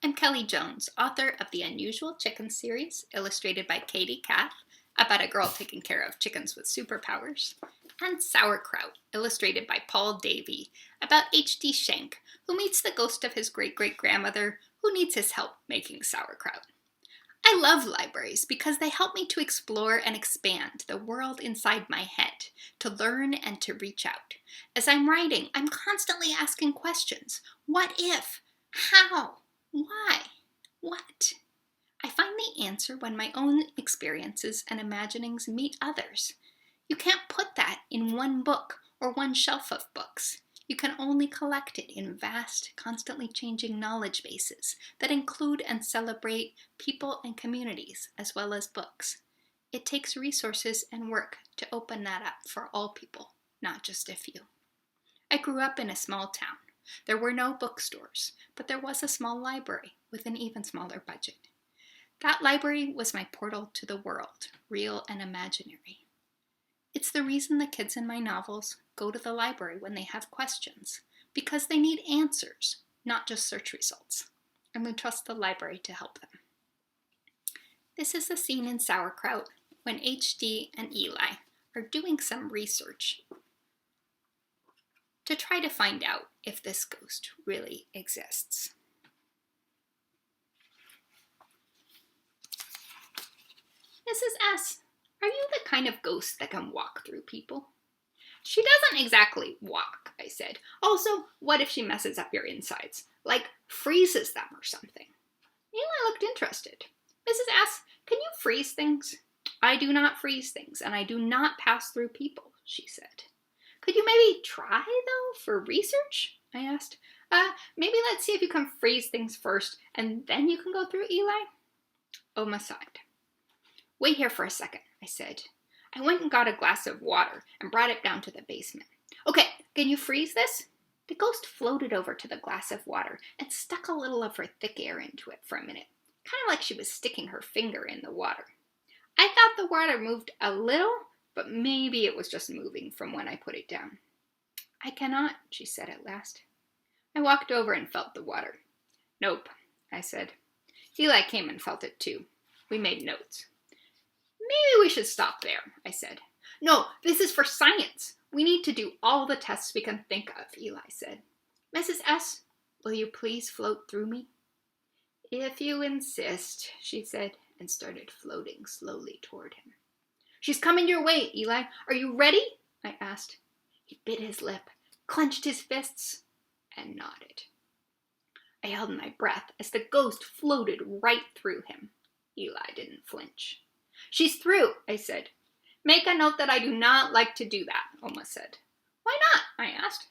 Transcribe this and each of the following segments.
I'm Kelly Jones, author of the Unusual Chickens series, illustrated by Katie Kath, about a girl taking care of chickens with superpowers, and Sauerkraut, illustrated by Paul Davey, about H.D. Schenk, who meets the ghost of his great-great-grandmother who needs his help making sauerkraut. I love libraries because they help me to explore and expand the world inside my head, to learn and to reach out. As I'm writing, I'm constantly asking questions. What if? How? Why? What? I find the answer when my own experiences and imaginings meet others. You can't put that in one book or one shelf of books. You can only collect it in vast, constantly changing knowledge bases that include and celebrate people and communities as well as books. It takes resources and work to open that up for all people, not just a few. I grew up in a small town. There were no bookstores, but there was a small library with an even smaller budget. That library was my portal to the world, real and imaginary. It's the reason the kids in my novels go to the library when they have questions, because they need answers, not just search results, and they trust the library to help them. This is the scene in Sauerkraut when H.D. and Eli are doing some research to try to find out if this ghost really exists. Mrs. S., are you the kind of ghost that can walk through people? She doesn't exactly walk, I said. Also, what if she messes up your insides? Like freezes them or something? Eli looked interested. Mrs. S., can you freeze things? I do not freeze things, and I do not pass through people, she said. Could you maybe try, though, for research? I asked. Maybe let's see if you can freeze things first, and then you can go through, Eli? Oma sighed. Wait here for a second, I said. I went and got a glass of water and brought it down to the basement. Okay, can you freeze this? The ghost floated over to the glass of water and stuck a little of her thick air into it for a minute, kind of like she was sticking her finger in the water. I thought the water moved a little, but maybe it was just moving from when I put it down. I cannot, she said at last. I walked over and felt the water. Nope, I said. Eli came and felt it too. We made notes. Maybe we should stop there, I said. No, this is for science. We need to do all the tests we can think of, Eli said. Mrs. S., will you please float through me? If you insist, she said, and started floating slowly toward him. She's coming your way, Eli. Are you ready? I asked. He bit his lip, clenched his fists, and nodded. I held my breath as the ghost floated right through him. Eli didn't flinch. She's through, I said. Make a note that I do not like to do that, Oma said. Why not? I asked.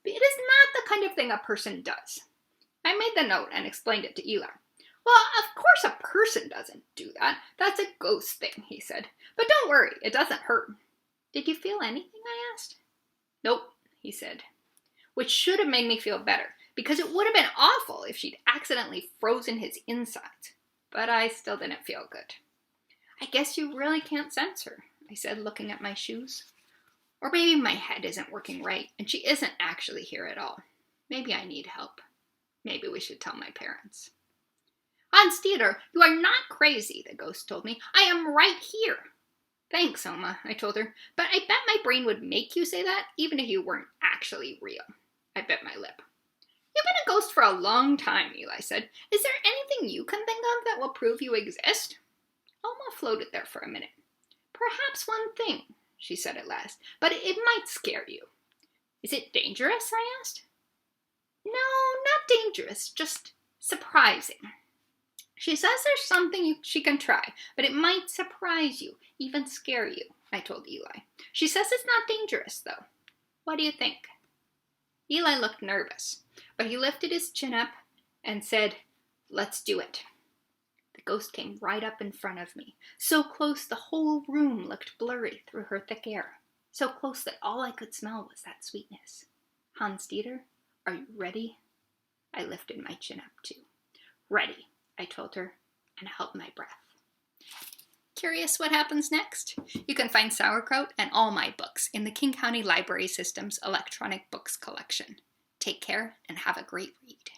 It is not the kind of thing a person does. I made the note and explained it to Eli. Well, of course a person doesn't do that. That's a ghost thing, he said. But don't worry, it doesn't hurt. Did you feel anything, I asked. Nope, he said. Which should have made me feel better, because it would have been awful if she'd accidentally frozen his insides. But I still didn't feel good. I guess you really can't sense her, I said, looking at my shoes. Or maybe my head isn't working right, and she isn't actually here at all. Maybe I need help. Maybe we should tell my parents. Hans Dieter, you are not crazy, the ghost told me. I am right here. Thanks, Oma, I told her, but I bet my brain would make you say that, even if you weren't actually real. I bit my lip. You've been a ghost for a long time, Eli said. Is there anything you can think of that will prove you exist? Oma floated there for a minute. Perhaps one thing, she said at last, but it might scare you. Is it dangerous, I asked. No, not dangerous, just surprising. She says there's something she can try, but it might surprise you, even scare you, I told Eli. She says it's not dangerous, though. What do you think? Eli looked nervous, but he lifted his chin up and said, Let's do it. The ghost came right up in front of me, so close the whole room looked blurry through her thick air, so close that all I could smell was that sweetness. Hans Dieter, are you ready? I lifted my chin up too. Ready, I told her, and held my breath. Curious what happens next? You can find Sauerkraut and all my books in the King County Library System's electronic books collection. Take care and have a great read.